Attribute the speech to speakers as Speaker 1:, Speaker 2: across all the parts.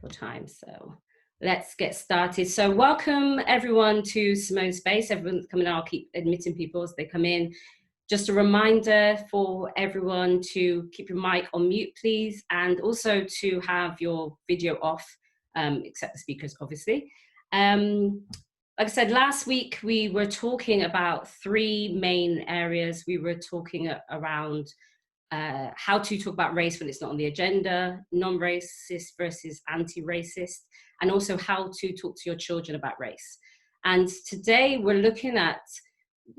Speaker 1: for time. So let's get started. So welcome everyone to Simone Space. Everyone's coming out. I'll keep admitting people as they come in. Just a reminder for everyone to keep your mic on mute, please, and also to have your video off, except the speakers, obviously. Like I said, last week we were talking about three main areas. We were talking around how to talk about race when it's not on the agenda, non-racist versus anti-racist, and also how to talk to your children about race. And today we're looking at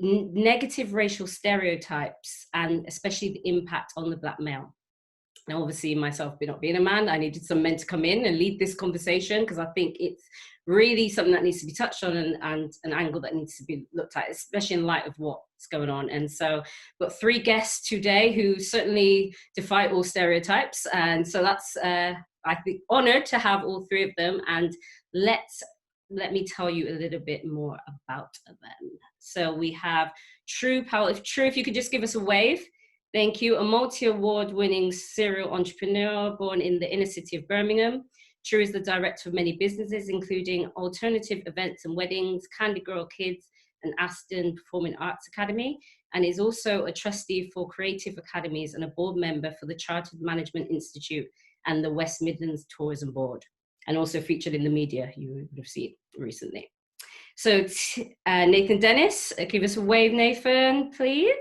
Speaker 1: negative racial stereotypes and especially the impact on the Black male. Now, obviously, myself not being a man, I needed some men to come in and lead this conversation because I think it's really something that needs to be touched on and an angle that needs to be looked at, especially in light of what's going on. And so we've got three guests today who certainly defy all stereotypes. And so that's, I think, honored to have all three of them. And let me tell you a little bit more about them. So we have Powell. If you could just give us a wave. Thank you. A multi-award winning serial entrepreneur born in the inner city of Birmingham. True is the director of many businesses, including Alternative Events and Weddings, Candy Girl Kids, and Aston Performing Arts Academy, and is also a trustee for Creative Academies and a board member for the Chartered Management Institute and the West Midlands Tourism Board, and also featured in the media. You would have seen recently. So Nathan Dennis, give us a wave, Nathan, please.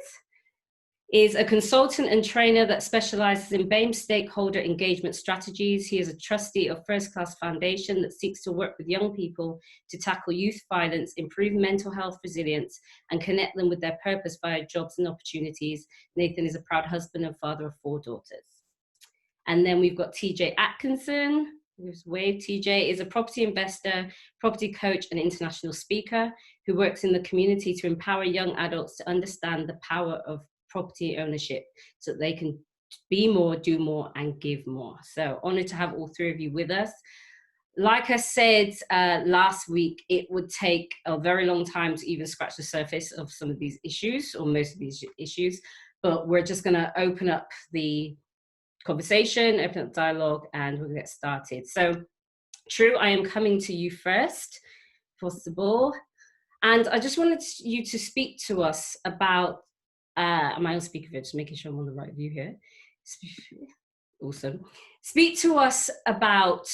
Speaker 1: Is a consultant and trainer that specializes in BAME stakeholder engagement strategies. He is a trustee of First Class Foundation that seeks to work with young people to tackle youth violence, improve mental health resilience, and connect them with their purpose via jobs and opportunities. Nathan is a proud husband and father of 4 daughters. And then we've got TJ Atkinson. Wave. TJ is a property investor, property coach, and international speaker who works in the community to empower young adults to understand the power of property ownership so that they can be more, do more, and give more. So honored to have all three of you with us. Like I said last week, it would take a very long time to even scratch the surface of some of these issues, or most of these issues, but we're just going to open up the conversation, open up dialogue, and we'll get started. So True, I am coming to you first, if possible. And I just wanted you to speak to us about am I on speaker view? Just making sure I'm on the right view here. Awesome. Speak to us about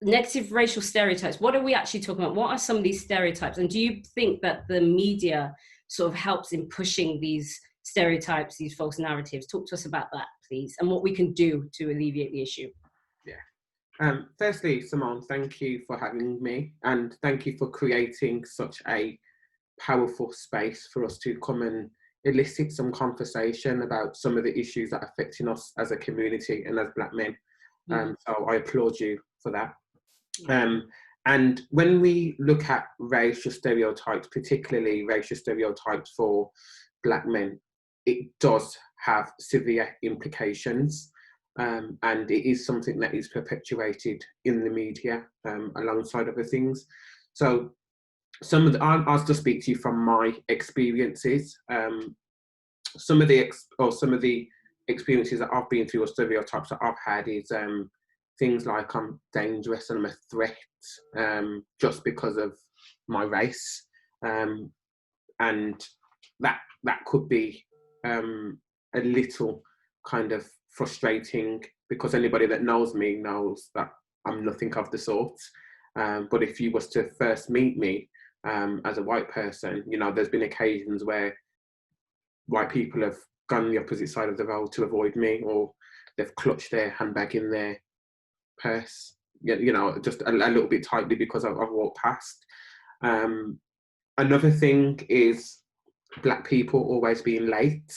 Speaker 1: negative racial stereotypes. What are we actually talking about? What are some of these stereotypes? And do you think that the media sort of helps in pushing these stereotypes, these false narratives? Talk to us about that, please, and what we can do to alleviate the issue.
Speaker 2: Yeah. Firstly, Simone, thank you for having me, and thank you for creating such a powerful space for us to come and elicit some conversation about some of the issues that are affecting us as a community and as Black men. So I applaud you for that. And when we look at racial stereotypes, particularly racial stereotypes for Black men, it does have severe implications. And it is something that is perpetuated in the media alongside other things. So I'll just speak to you from my experiences. Some of the experiences that I've been through, or stereotypes that I've had, is things like I'm dangerous and I'm a threat just because of my race, and that could be a little kind of frustrating, because anybody that knows me knows that I'm nothing of the sort. But if you was to first meet me as a white person, you know, there's been occasions where white people have gone the opposite side of the road to avoid me, or they've clutched their handbag in their purse, you know, just a little bit tightly because I've walked past. Another thing is Black people always being late.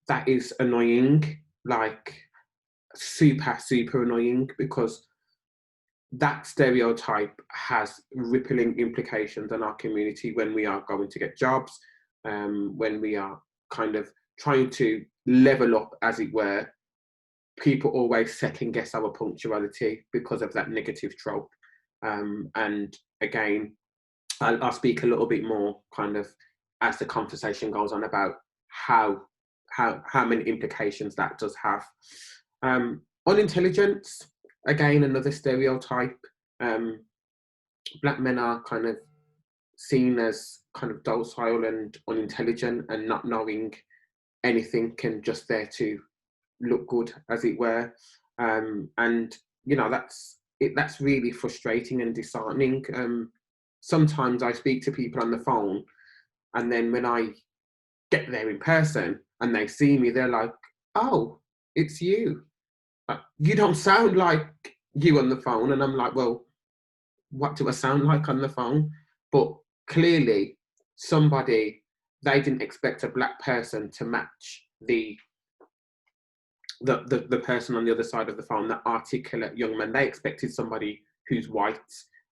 Speaker 2: That is annoying, like super, super annoying, because that stereotype has rippling implications on our community when we are going to get jobs, when we are kind of trying to level up, as it were. People always second guess our punctuality because of that negative trope. And again, I'll speak a little bit more kind of as the conversation goes on about how many implications that does have. On intelligence, again, another stereotype. Black men are kind of seen as kind of docile and unintelligent and not knowing anything and just there to look good, as it were. And you know, that's really frustrating and disheartening. Sometimes I speak to people on the phone, and then when I get there in person and they see me, they're like, "Oh, it's you. You don't sound like you on the phone." And I'm like, "Well, what do I sound like on the phone?" But clearly, they didn't expect a black person to match the person on the other side of the phone, that articulate young man. They expected somebody who's white,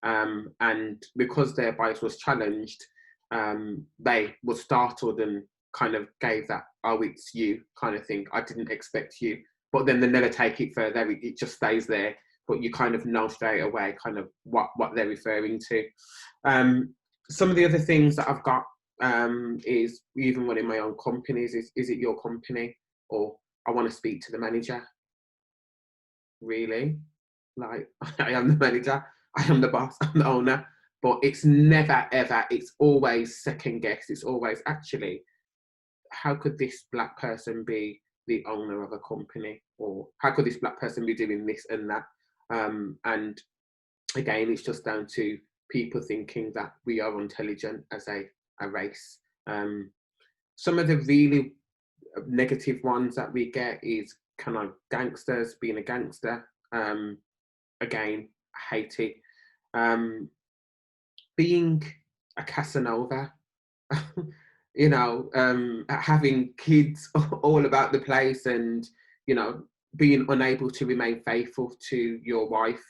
Speaker 2: and because their bias was challenged, they were startled and kind of gave that, "Oh, it's you," kind of thing. "I didn't expect you." But then they never take it further. It just stays there. But you kind of know straight away kind of what they're referring to. Some of the other things that I've got is even running my own companies. Is it your company? Or "I want to speak to the manager." Really? Like, I am the manager, I am the boss, I'm the owner. But it's never ever, it's always second guess. It's always, actually, how could this black person be the owner of a company? Or how could this black person be doing this and that? And again, it's just down to people thinking that we are intelligent as a race. Some of the really negative ones that we get is kind of gangsters being a gangster. Again, I hate it. Being a Casanova, you know, having kids all about the place, and, you know, being unable to remain faithful to your wife.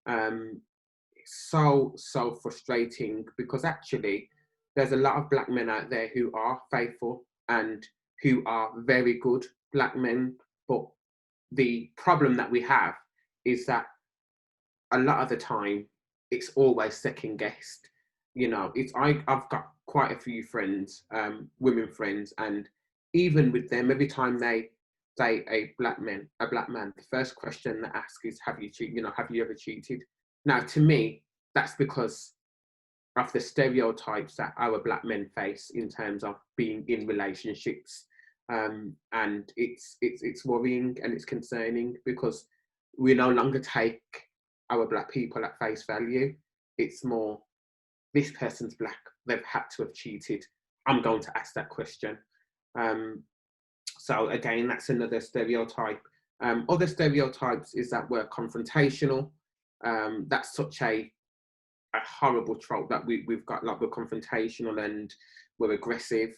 Speaker 2: It's so frustrating, because actually there's a lot of black men out there who are faithful and who are very good black men. But the problem that we have is that a lot of the time it's always second guessed. You know, I've got quite a few friends, women friends, and even with them, every time they say a black man, the first question they ask is, "Have you cheated? You know, have you ever cheated?" Now, to me, that's because of the stereotypes that our black men face in terms of being in relationships. And it's worrying and it's concerning, because we no longer take our black people at face value. It's more, this person's black, they've had to have cheated, I'm going to ask that question. So again, that's another stereotype. Other stereotypes is that we're confrontational. That's such a horrible trope that we've got. Like, we're confrontational and we're aggressive.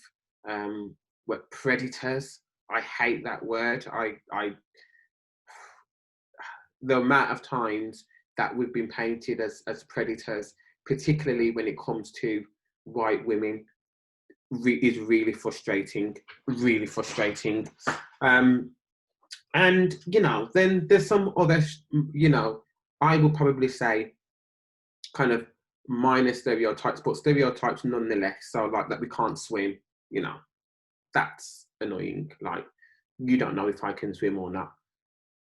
Speaker 2: We're predators. I hate that word. The amount of times that we've been painted as predators, particularly when it comes to white women, is really frustrating. Really frustrating. And, you know, then there's some other, you know, I will probably say kind of minor stereotypes, but stereotypes nonetheless. So, like, that we can't swim, you know, that's annoying. Like, you don't know if I can swim or not.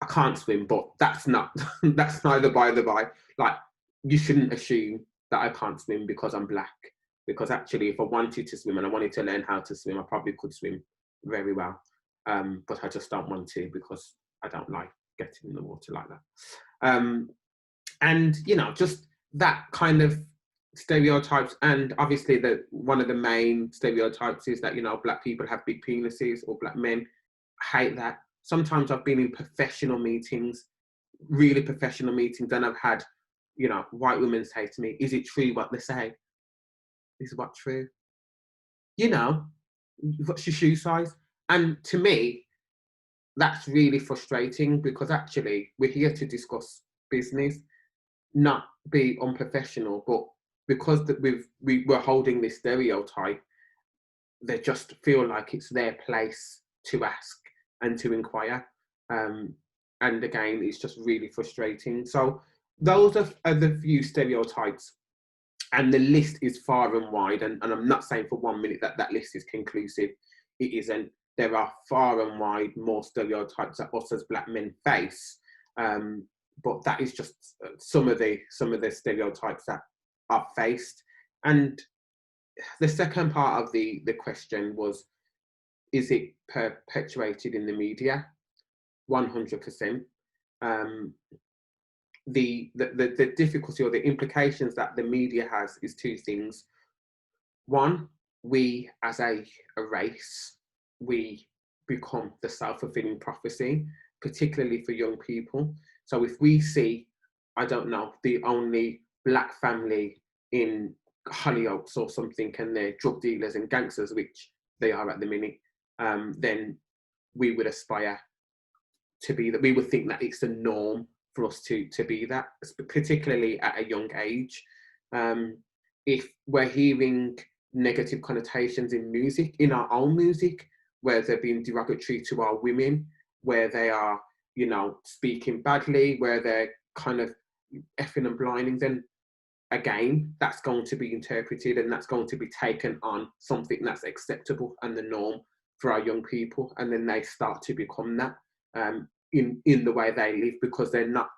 Speaker 2: I can't swim, but that's not, that's neither by the by. Like, you shouldn't assume that I can't swim because I'm black. Because actually, if I wanted to swim and I wanted to learn how to swim, I probably could swim very well. But I just don't want to, because I don't like getting in the water like that. And, you know, just that kind of stereotypes. And obviously, one of the main stereotypes is that, you know, black people have big penises, or black men. I hate that. Sometimes I've been in professional meetings, really professional meetings, and I've had, you know, white women say to me, "Is it true what they say?" Is what true? You know, what's your shoe size? And to me, that's really frustrating, because actually we're here to discuss business, not be unprofessional. But because that we're holding this stereotype, they just feel like it's their place to ask and to inquire. And again, it's just really frustrating. So those are the few stereotypes, and the list is far and wide. And I'm not saying for 1 minute that list is conclusive. It isn't. There are far and wide more stereotypes that us as black men face. but that is just some of the stereotypes that are faced. And the second part of the question was, is it perpetuated in the media? 100%. The difficulty or the implications that the media has is two things. One, we as a race, we become the self-fulfilling prophecy, particularly for young people. So if we see, I don't know, the only black family in Hollyoaks or something, and they're drug dealers and gangsters, which they are at the minute, then we would aspire to be that. We would think that it's the norm for us to be that, particularly at a young age. If we're hearing negative connotations in music, in our own music, where they're being derogatory to our women, where they are, you know, speaking badly, where they're kind of effing and blinding, then again, that's going to be interpreted and that's going to be taken on something that's acceptable and the norm for our young people. And then they start to become that in the way they live, because they're not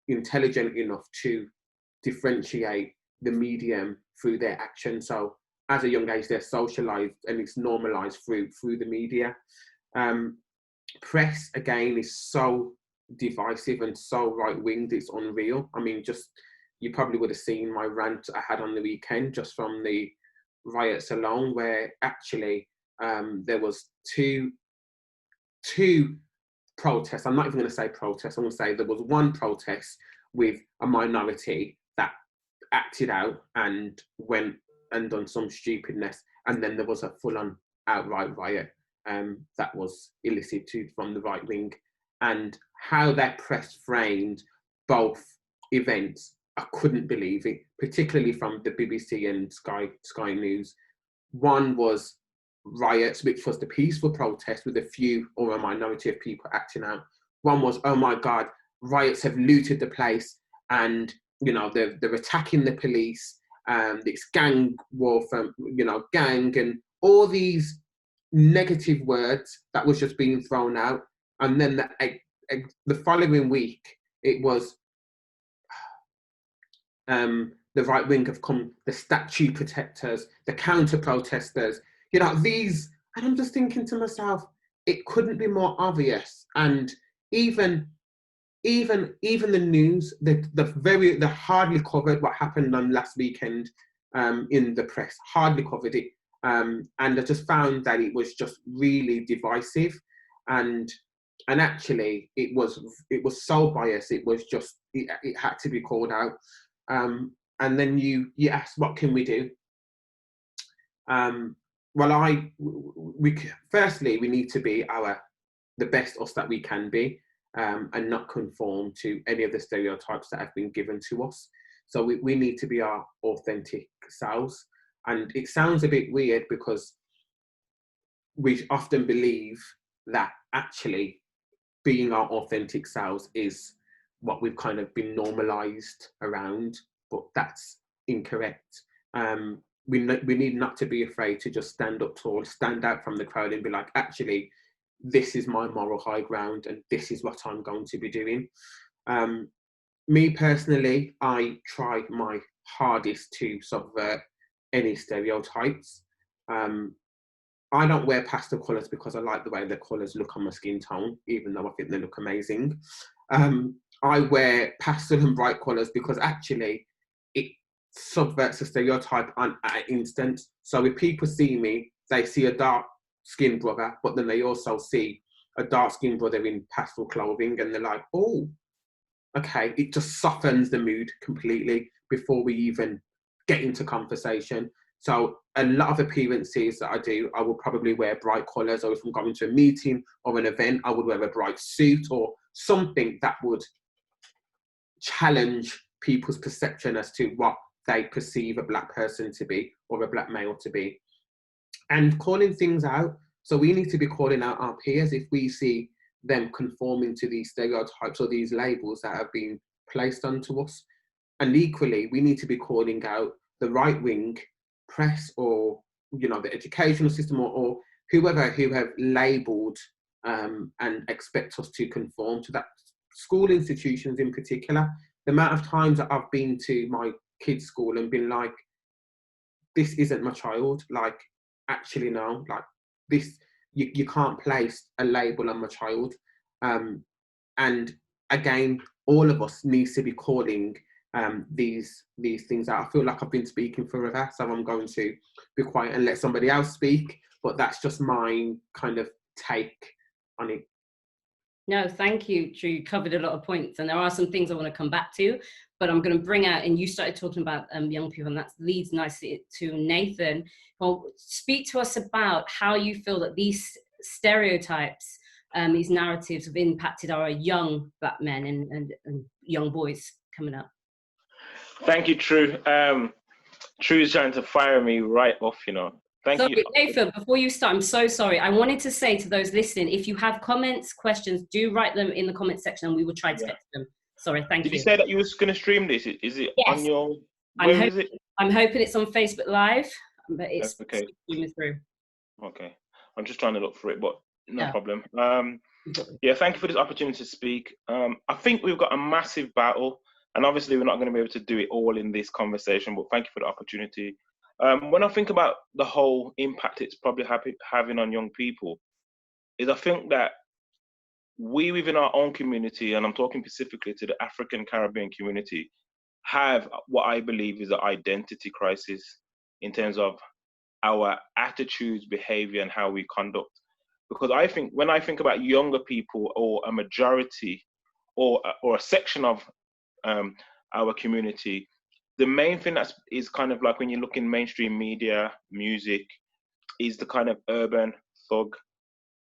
Speaker 2: intelligent enough to differentiate the medium through their action. So as a young age, they're socialized and it's normalized through the media. Press, again, is so divisive and so right-winged, it's unreal. I mean, just, you probably would have seen my rant I had on the weekend just from the riots alone, where actually there was two protests. I'm not even going to say protests. I'm going to say there was one protest with a minority that acted out and went and done some stupidness, and then there was a full-on outright riot that was elicited from the right wing. And how that press framed both events, I couldn't believe it, particularly from the BBC and Sky News. One was riots, which was the peaceful protest with a few or a minority of people acting out. One was, oh my God, riots have looted the place, and you know they're attacking the police. It's gang war from, you know, gang, and all these negative words that was just being thrown out. And then the following week, it was the right wing have come, the statue protectors, the counter protesters, you know, these, and I'm just thinking to myself, it couldn't be more obvious. And even the news, the hardly covered what happened on last weekend in the press, hardly covered it. And I just found that it was just really divisive, and actually it was so biased. It was just, it had to be called out. And then you ask, what can we do? Well, firstly, we need to be the best us that we can be, and not conform to any of the stereotypes that have been given to us. So we need to be our authentic selves. And it sounds a bit weird because we often believe that actually being our authentic selves is what we've kind of been normalized around, but that's incorrect. We need not to be afraid to just stand up tall, stand out from the crowd and be like, actually, this is my moral high ground and this is what I'm going to be doing. Me personally, I try my hardest to subvert any stereotypes. I don't wear pastel colours because I like the way the colours look on my skin tone, even though I think they look amazing. I wear pastel and bright colours because actually it subverts a stereotype at an instant. So if people see me, they see a dark skinned brother, but then they also see a dark skinned brother in pastel clothing, and they're like, oh, okay. It just softens the mood completely before we even get into conversation. So a lot of appearances that I do, I will probably wear bright colours, or if I'm going to a meeting or an event, I would wear a bright suit or something that would challenge people's perception as to what they perceive a black person to be or a black male to be. And calling things out. So we need to be calling out our peers if we see them conforming to these stereotypes or these labels that have been placed onto us. And equally, we need to be calling out the right wing press, or, you know, the educational system, or whoever who have labelled and expect us to conform to that school institutions in particular. The amount of times that I've been to my kids' school and been like, this isn't my child, like, actually no, like, this, you can't place a label on my child. And again, all of us needs to be calling these things out. I feel like I've been speaking forever, so I'm going to be quiet and let somebody else speak, but that's just my kind of take on it.
Speaker 1: No, thank you, Drew. You covered a lot of points, and there are some things I want to come back to, but I'm going to bring out, and you started talking about young people, and that leads nicely to Nathan. Well, speak to us about how you feel that these stereotypes, these narratives have impacted our young black men and young boys coming up.
Speaker 3: Thank you, True. True is trying to fire me right off, you know. Thank you.
Speaker 1: Nathan, before you start, I'm so sorry. I wanted to say to those listening, if you have comments, questions, do write them in the comment section and we will try to get to them. Sorry, thank you.
Speaker 3: Did you say that you was going to stream this? Is it on your, where is it?
Speaker 1: I'm hoping it's on Facebook Live, but it's
Speaker 3: okay.
Speaker 1: Streaming through.
Speaker 3: Okay. I'm just trying to look for it, but no problem.
Speaker 1: Exactly.
Speaker 3: Yeah, thank you for this opportunity to speak. I think we've got a massive battle, and obviously we're not going to be able to do it all in this conversation, but thank you for the opportunity. When I think about the whole impact it's probably having on young people, is I think that we within our own community, and I'm talking specifically to the African Caribbean community, have what I believe is an identity crisis in terms of our attitudes, behavior, and how we conduct. Because I think when I think about younger people, or a majority, or a section of our community, the main thing is kind of like when you look in mainstream media, music, is the kind of urban thug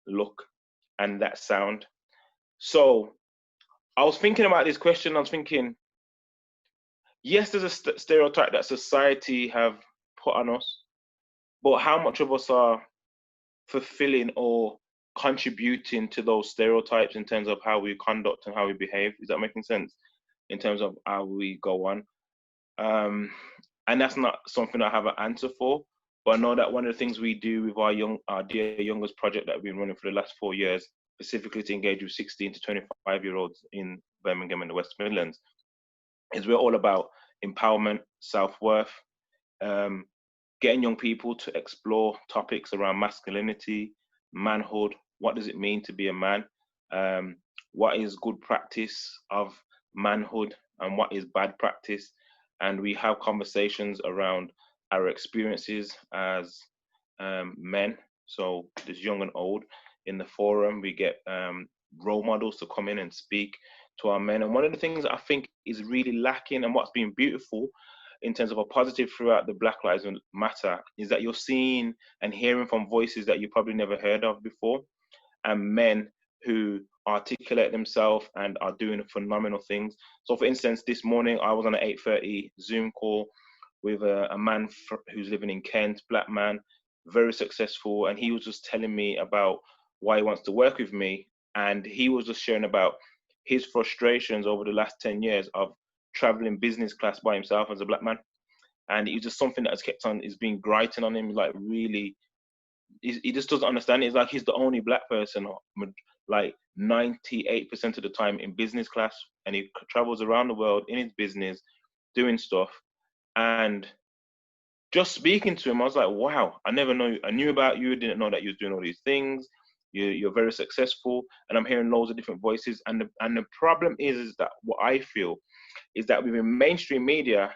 Speaker 3: look and that sound. So I was thinking about this question. I was thinking, yes, there's a stereotype that society have put on us, but how much of us are fulfilling or contributing to those stereotypes in terms of how we conduct and how we behave? Is that making sense in terms of how we go on? And that's not something I have an answer for, but I know that one of the things we do with our Dear Youngers project that we've been running for the last 4 years, specifically to engage with 16 to 25-year-olds in Birmingham and the West Midlands, is we're all about empowerment, self-worth, getting young people to explore topics around masculinity, manhood, what does it mean to be a man, what is good practice of manhood and what is bad practice. And we have conversations around our experiences as men, so there's young and old. In the forum, we get role models to come in and speak to our men. And one of the things that I think is really lacking, and what's been beautiful in terms of a positive throughout the Black Lives Matter, is that you're seeing and hearing from voices that you probably never heard of before, and men who articulate themselves and are doing phenomenal things. So for instance, this morning I was on an 8:30 Zoom call with a man who's living in Kent, black man, very successful, and he was just telling me about why he wants to work with me, and he was just sharing about his frustrations over the last 10 years of traveling business class by himself as a black man. And it's just something that has kept on, is being grinding on him, like really, he just doesn't understand it. It's like he's the only black person, like 98% of the time in business class, and he travels around the world in his business, doing stuff. And just speaking to him, I was like, wow, I knew about you, didn't know that you was doing all these things. You're very successful, and I'm hearing loads of different voices. And the problem is that what I feel is that within mainstream media,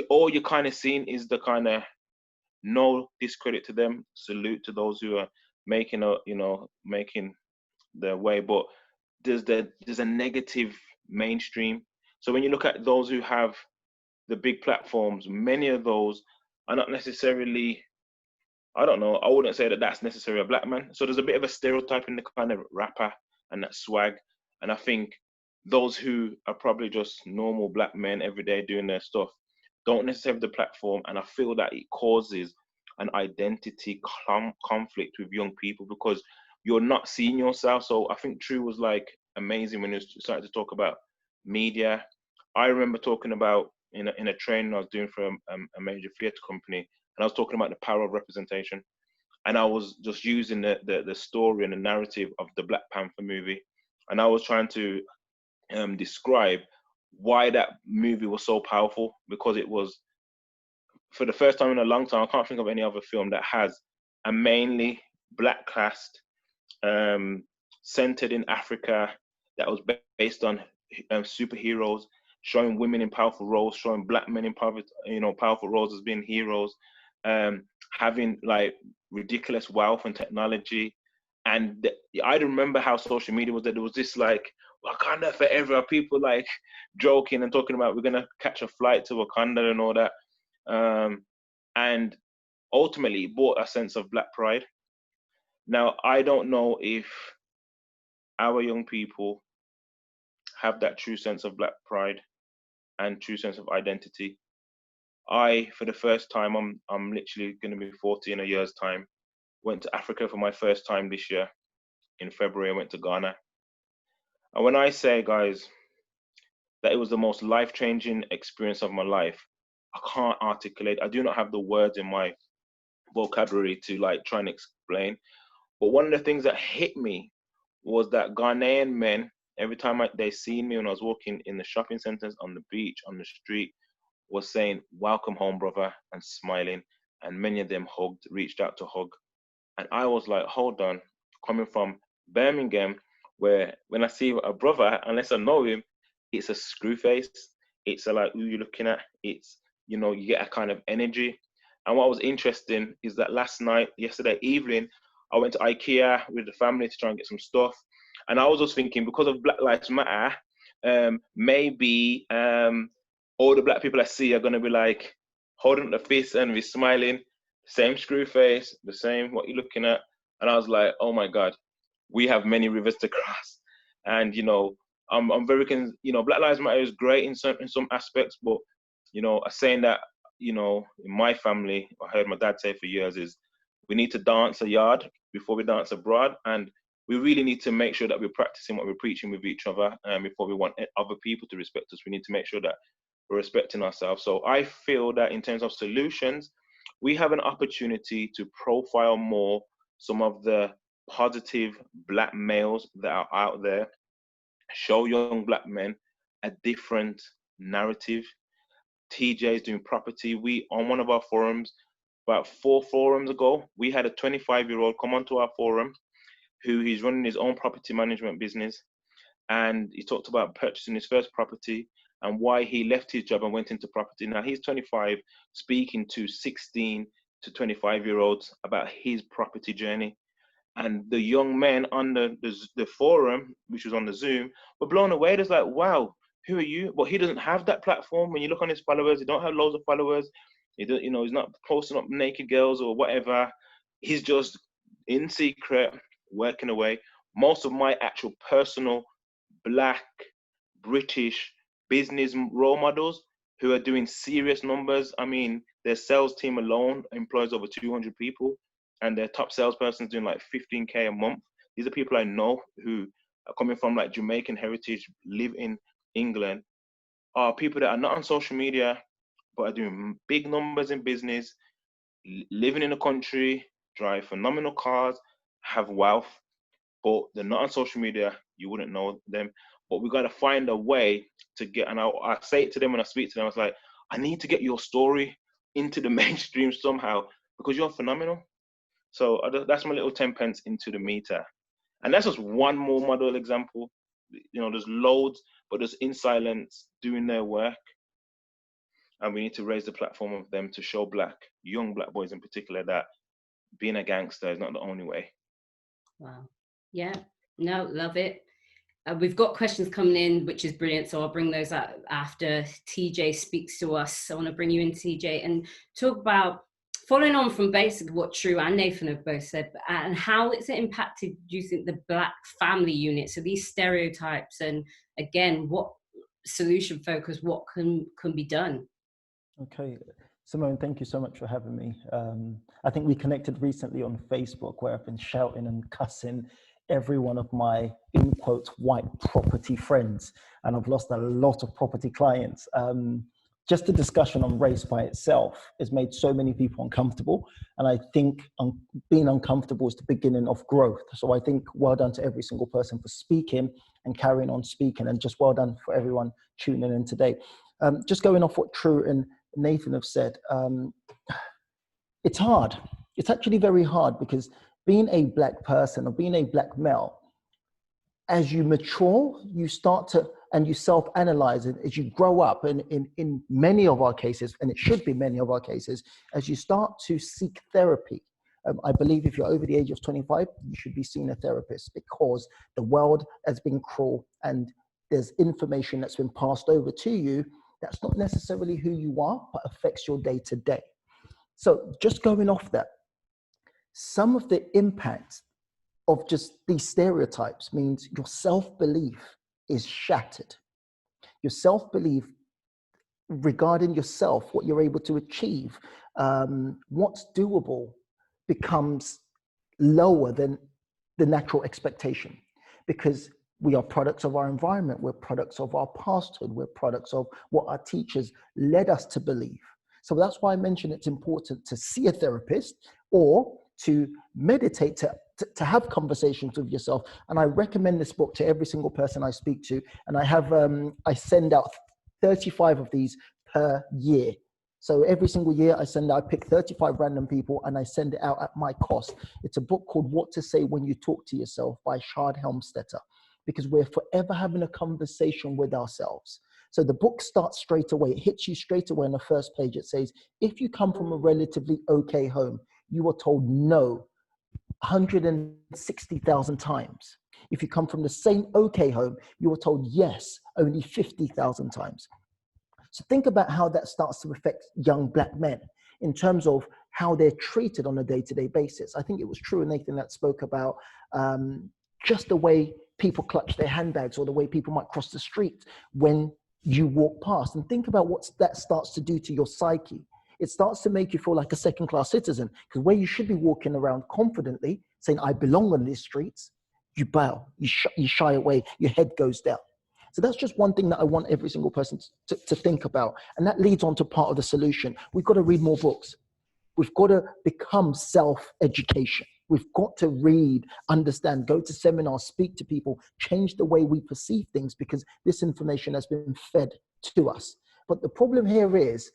Speaker 3: all you're kind of seeing is the kind of no discredit to them, salute to those who are making their way, but there's a negative mainstream. So when you look at those who have the big platforms, many of those are not necessarily, I don't know, I wouldn't say that that's necessarily a black man. So there's a bit of a stereotype in the kind of rapper and that swag. And I think those who are probably just normal black men every day doing their stuff don't necessarily have the platform. And I feel that it causes an identity conflict with young people because you're not seeing yourself. So I think True was like amazing when he started to talk about media. I remember talking about in a training I was doing for a major theatre company, and I was talking about the power of representation. And I was just using the story and the narrative of the Black Panther movie. And I was trying to describe why that movie was so powerful, because it was, for the first time in a long time, I can't think of any other film that has a mainly black cast, centered in Africa, that was based on superheroes, showing women in powerful roles, showing black men in powerful roles as being heroes, having like ridiculous wealth and technology. And I remember how social media was, that there was this like Wakanda forever, people like joking and talking about we're gonna catch a flight to Wakanda and all that. And ultimately it brought a sense of black pride. Now, I don't know if our young people have that true sense of black pride and true sense of identity. I, for the first time, I'm literally going to be 40 in a year's time, went to Africa for my first time this year. In February, I went to Ghana. And when I say, guys, that it was the most life-changing experience of my life, I can't articulate. I do not have the words in my vocabulary to like try and explain. But one of the things that hit me was that Ghanaian men, every time they seen me when I was walking in the shopping centers, on the beach, on the street, was saying, "Welcome home, brother," and smiling. And many of them hugged, reached out to hug. And I was like, hold on, coming from Birmingham, where when I see a brother, unless I know him, it's a screw face. It's a like, who you looking at? It's, you get a kind of energy. And what was interesting is that yesterday evening, I went to IKEA with the family to try and get some stuff. And I was just thinking, because of Black Lives Matter, maybe all the black people I see are going to be like holding the fist and be smiling, same screw face, the same what you're looking at. And I was like, oh my God, we have many rivers to cross. And, I'm very, Black Lives Matter is great in some aspects, but, a saying that, in my family, I heard my dad say for years is, we need to dance a yard before we dance abroad. And we really need to make sure that we're practicing what we're preaching with each other. Before we want other people to respect us, we need to make sure that we're respecting ourselves. So I feel that in terms of solutions, we have an opportunity to profile more some of the positive black males that are out there, show young black men a different narrative. TJ is doing property. We, on one of our forums, about 4 forums ago, we had a 25-year-old come onto our forum who he's running his own property management business. And he talked about purchasing his first property and why he left his job and went into property. Now he's 25, speaking to 16 to 25-year-olds about his property journey. And the young men on the forum, which was on the Zoom, were blown away. It's like, wow, who are you? Well, he doesn't have that platform. When you look on his followers, he don't have loads of followers. He don't, he's not posting up naked girls or whatever. He's just in secret, working away. Most of my actual personal Black, British business role models who are doing serious numbers. I mean, their sales team alone employs over 200 people, and their top salesperson is doing like 15K a month. These are people I know who are coming from like Jamaican heritage, live in England, are people that are not on social media, but are doing big numbers in business, living in the country, drive phenomenal cars, have wealth, but they're not on social media. You wouldn't know them. But we got to find a way to get, and I say it to them when I speak to them, I was like, I need to get your story into the mainstream somehow because you're phenomenal. So that's my little 10 pence into the meter. And that's just one more model example. There's loads, but there's in silence doing their work. And we need to raise the platform of them to show young black boys in particular, that being a gangster is not the only way.
Speaker 1: Wow. Yeah, no, love it. We've got questions coming in, which is brilliant. So I'll bring those up after TJ speaks to us. I want to bring you in, TJ, and talk about, following on from basically what True and Nathan have both said, and how it's impacted, do you think, the Black family unit? So these stereotypes, and again, what solution focus, what can be done?
Speaker 4: Okay, Simone, thank you so much for having me. I think we connected recently on Facebook, where I've been shouting and cussing every one of my, in quotes, white property friends, and I've lost a lot of property clients. just the discussion on race by itself has made so many people uncomfortable. And I think being uncomfortable is the beginning of growth. So I think well done to every single person for speaking and carrying on speaking, and just well done for everyone tuning in today. Just going off what True and Nathan have said, it's hard. It's actually very hard, because being a black person or being a black male, as you mature, you start to, and you self-analyze it as you grow up, and in many of our cases, and it should be many of our cases, as you start to seek therapy. I believe if you're over the age of 25, you should be seeing a therapist, because the world has been cruel and there's information that's been passed over to you that's not necessarily who you are, but affects your day to day. So just going off that, some of the impact of just these stereotypes means your self-belief is shattered. Your self-belief regarding yourself, what you're able to achieve, what's doable, becomes lower than the natural expectation, because we are products of our environment, we're products of our pasthood, we're products of what our teachers led us to believe. So that's why I mentioned it's important to see a therapist or to meditate, to have conversations with yourself. And I recommend this book to every single person I speak to. And I have, I send out 35 of these per year. So every single year I pick 35 random people and I send it out at my cost. It's a book called What to Say When You Talk to Yourself by Shard Helmstetter, because we're forever having a conversation with ourselves. So the book starts straight away. It hits you straight away on the first page. It says, if you come from a relatively okay home, you are told no 160,000 times. If you come from the same okay home, you are told yes only 50,000 times. So think about how that starts to affect young black men in terms of how they're treated on a day-to-day basis. I think it was True, Nathan, that spoke about just the way people clutch their handbags, or the way people might cross the street when you walk past. And think about what that starts to do to your psyche. It starts to make you feel like a second-class citizen, because where you should be walking around confidently, saying, I belong on these streets, you bow, you shy away, your head goes down. So that's just one thing that I want every single person to think about. And that leads on to part of the solution. We've got to read more books. We've got to become self-education. We've got to read, understand, go to seminars, speak to people, change the way we perceive things, because this information has been fed to us. But the problem here is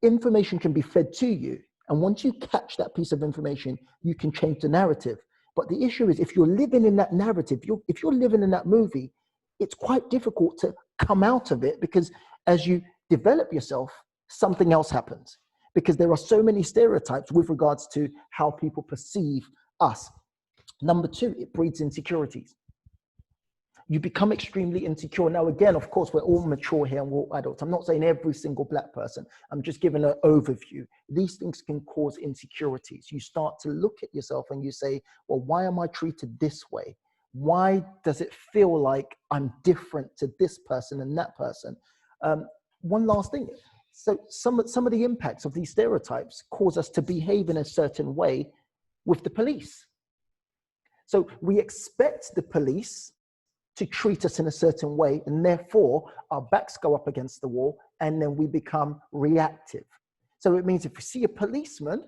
Speaker 4: information can be fed to you. And once you catch that piece of information, you can change the narrative. But the issue is, if you're living in that narrative, if you're living in that movie, it's quite difficult to come out of it, because as you develop yourself, something else happens, because there are so many stereotypes with regards to how people perceive us. Number two, it breeds insecurities. You become extremely insecure. Now, again, of course, we're all mature here and we're all adults. I'm not saying every single black person. I'm just giving an overview. These things can cause insecurities. You start to look at yourself and you say, well, why am I treated this way? Why does it feel like I'm different to this person and that person? One last thing. So some of the impacts of these stereotypes cause us to behave in a certain way with the police. So we expect the police to treat us in a certain way, and therefore our backs go up against the wall, and then we become reactive. So it means if we see a policeman,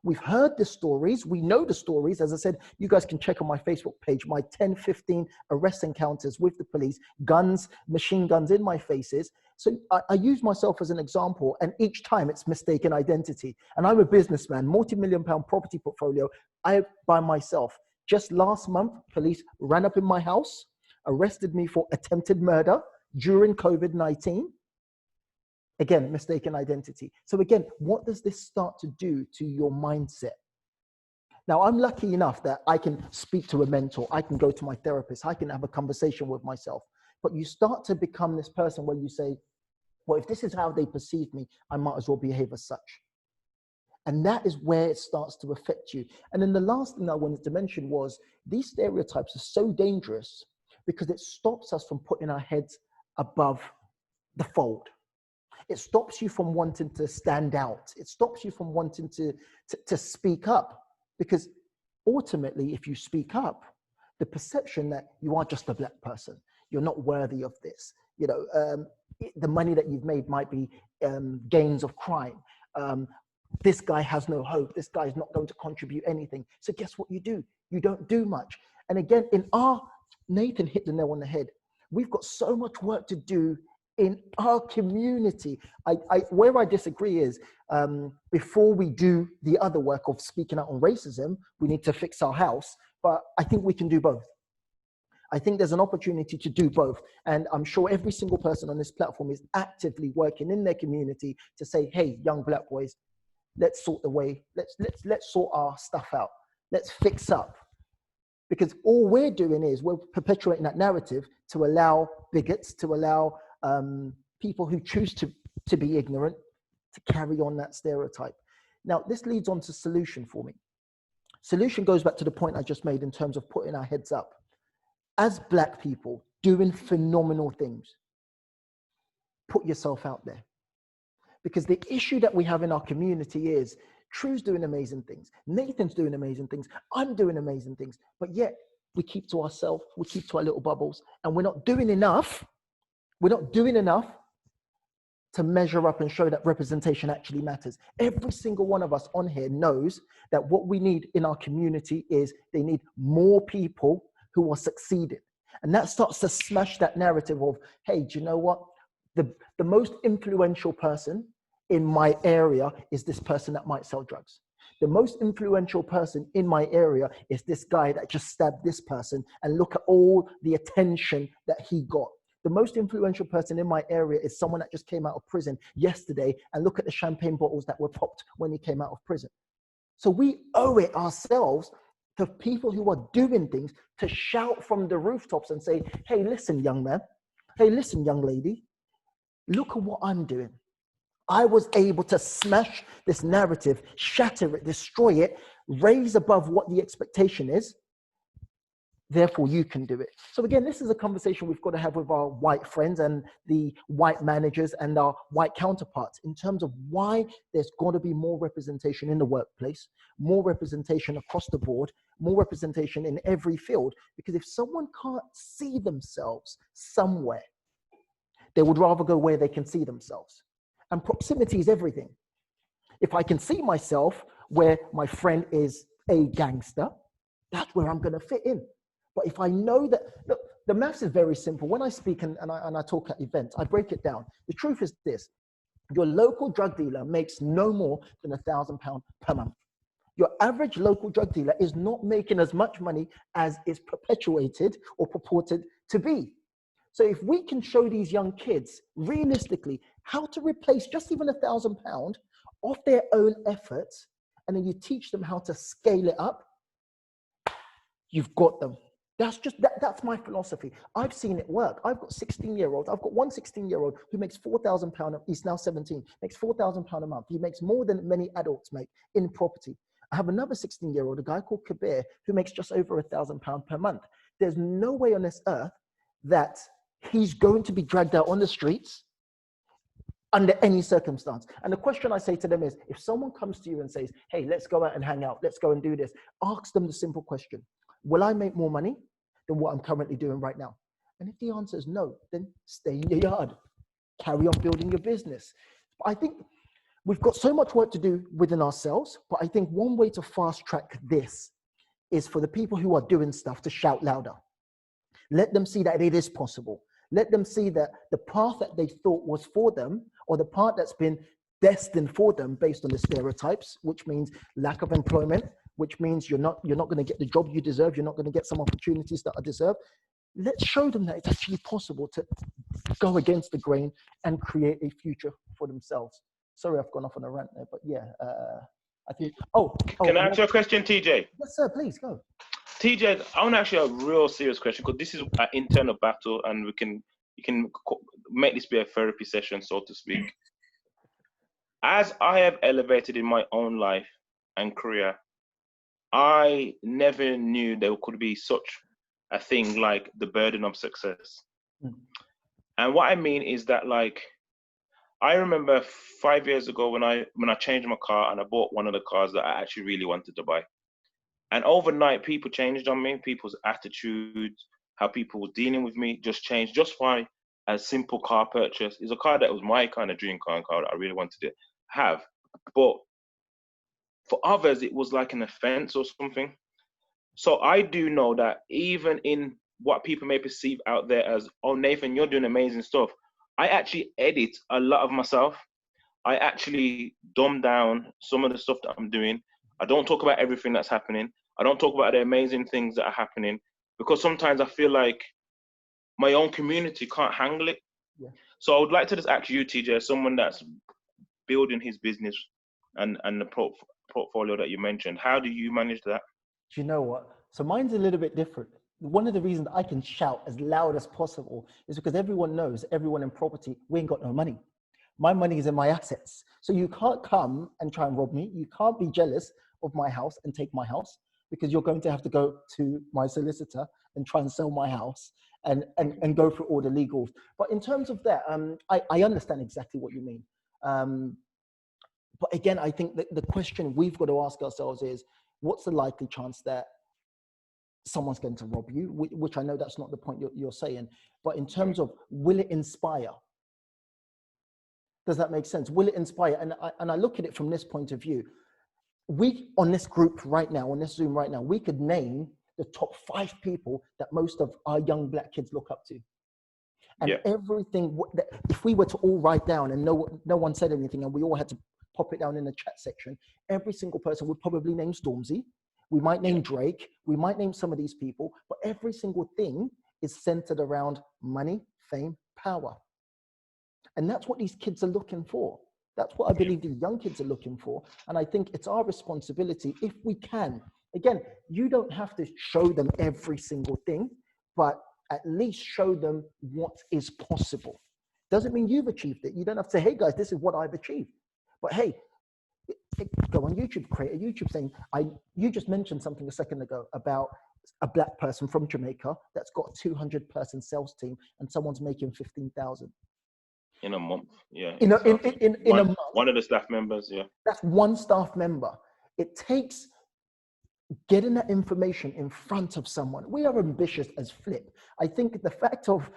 Speaker 4: we've heard the stories, we know the stories. As I said, you guys can check on my Facebook page, my 10, 15 arrest encounters with the police, guns, machine guns in my faces. So I use myself as an example, and each time it's mistaken identity. And I'm a businessman, multi-million-pound property portfolio, by myself. Just last month, police ran up in my house, arrested me for attempted murder during COVID-19. Again, mistaken identity. So again, what does this start to do to your mindset? Now, I'm lucky enough that I can speak to a mentor. I can go to my therapist. I can have a conversation with myself. But you start to become this person where you say, well, if this is how they perceive me, I might as well behave as such. And that is where it starts to affect you. And then the last thing I wanted to mention was, these stereotypes are so dangerous because it stops us from putting our heads above the fold. It stops you from wanting to stand out. It stops you from wanting to speak up, because ultimately, if you speak up, the perception that you are just a black person, you're not worthy of this, the money that you've made might be gains of crime. This guy has no hope. This guy is not going to contribute anything. So guess what you do? You don't do much. And again, Nathan hit the nail on the head. We've got so much work to do in our community. Where I disagree is before we do the other work of speaking out on racism, we need to fix our house. But I think we can do both. I think there's an opportunity to do both. And I'm sure every single person on this platform is actively working in their community to say, hey, young black boys, let's sort let's sort our stuff out. Let's fix up. Because all we're doing is we're perpetuating that narrative to allow bigots, to allow people who choose to be ignorant to carry on that stereotype. Now, this leads on to solution for me. Solution goes back to the point I just made in terms of putting our heads up. As black people doing phenomenal things, put yourself out there. Because the issue that we have in our community is True's doing amazing things, Nathan's doing amazing things, I'm doing amazing things, but yet we keep to ourselves, we keep to our little bubbles, and we're not doing enough. We're not doing enough to measure up and show that representation actually matters. Every single one of us on here knows that what we need in our community is they need more people who are succeeding. And that starts to smash that narrative of, hey, do you know what? The most influential person in my area is this person that might sell drugs. The most influential person in my area is this guy that just stabbed this person, and look at all the attention that he got. The most influential person in my area is someone that just came out of prison yesterday, and look at the champagne bottles that were popped when he came out of prison. So we owe it ourselves to people who are doing things to shout from the rooftops and say, hey, listen, young man. Hey, listen, young lady. Look at what I'm doing. I was able to smash this narrative, shatter it, destroy it, raise above what the expectation is. Therefore, you can do it. So again, this is a conversation we've got to have with our white friends and the white managers and our white counterparts in terms of why there's got to be more representation in the workplace, more representation across the board, more representation in every field. Because if someone can't see themselves somewhere, they would rather go where they can see themselves. And proximity is everything. If I can see myself where my friend is a gangster, that's where I'm going to fit in. But if I know that, look, the maths is very simple. When I speak and I talk at events, I break it down. The truth is this: your local drug dealer makes no more than £1,000 per month. Your average local drug dealer is not making as much money as is perpetuated or purported to be. So if we can show these young kids realistically how to replace just even £1,000 off their own efforts, and then you teach them how to scale it up, you've got them. That's my philosophy. I've seen it work. I've got 16-year-olds. I've got one 16-year-old who makes £4,000. He's now 17, makes £4,000 a month. He makes more than many adults make in property. I have another 16-year-old, a guy called Kabir, who makes just over £1,000 per month. There's no way on this earth that he's going to be dragged out on the streets under any circumstance. And the question I say to them is, if someone comes to you and says, hey, let's go out and hang out, let's go and do this, ask them the simple question: will I make more money than what I'm currently doing right now? And if the answer is no, then stay in your yard, carry on building your business. I think we've got so much work to do within ourselves, but I think one way to fast track this is for the people who are doing stuff to shout louder. Let them see that it is possible. Let them see that the path that they thought was for them, or the path that's been destined for them based on the stereotypes, which means lack of employment, which means you're not going to get the job you deserve, you're not going to get some opportunities that are deserved. Let's show them that it's actually possible to go against the grain and create a future for themselves. Sorry, I've gone off on a rant there, but yeah, I think. Can
Speaker 3: I ask you a question, TJ?
Speaker 4: Yes, sir. Please go.
Speaker 3: TJ, I want to ask you a real serious question, because this is an internal battle, and you can make this be a therapy session, so to speak. As I have elevated in my own life and career, I never knew there could be such a thing like the burden of success. And what I mean is that, like, I remember 5 years ago when I changed my car and I bought one of the cars that I actually really wanted to buy. And overnight, people changed on me. People's attitudes, how people were dealing with me just changed just by a simple car purchase. It's a car that was my kind of dream car that I really wanted to have. But for others, it was like an offense or something. So I do know that even in what people may perceive out there as, oh, Nathan, you're doing amazing stuff, I actually edit a lot of myself. I actually dumb down some of the stuff that I'm doing. I don't talk about everything that's happening. I don't talk about the amazing things that are happening, because sometimes I feel like my own community can't handle it.
Speaker 4: Yeah.
Speaker 3: So I would like to just ask you, TJ, as someone that's building his business and the portfolio that you mentioned, how do you manage that?
Speaker 4: Do you know what? So mine's a little bit different. One of the reasons I can shout as loud as possible is because everyone knows, everyone in property, we ain't got no money. My money is in my assets. So you can't come and try and rob me. You can't be jealous of my house and take my house, because you're going to have to go to my solicitor and try and sell my house and go through all the legals. But in terms of that, I understand exactly what you mean. But again, I think that the question we've got to ask ourselves is, what's the likely chance that someone's going to rob you? Which I know that's not the point you're saying. But in terms of, will it inspire? Does that make sense? Will it inspire? And I look at it from this point of view. We, on this group right now, on this Zoom right now, we could name the top 5 people that most of our young black kids look up to. And everything, if we were to all write down and no one said anything and we all had to pop it down in the chat section, every single person would probably name Stormzy. We might name Drake. We might name some of these people, but every single thing is centered around money, fame, power. And that's what these kids are looking for. That's what I believe these young kids are looking for. And I think it's our responsibility, if we can. Again, you don't have to show them every single thing, but at least show them what is possible. Doesn't mean you've achieved it. You don't have to say, hey guys, this is what I've achieved. But hey, go on YouTube, create a YouTube thing. You just mentioned something a second ago about a black person from Jamaica that's got a 200-person sales team and someone's making 15,000.
Speaker 3: In a month, yeah.
Speaker 4: In a month.
Speaker 3: One of the staff members, yeah.
Speaker 4: That's one staff member. It takes getting that information in front of someone. We are ambitious as flip. I think the fact of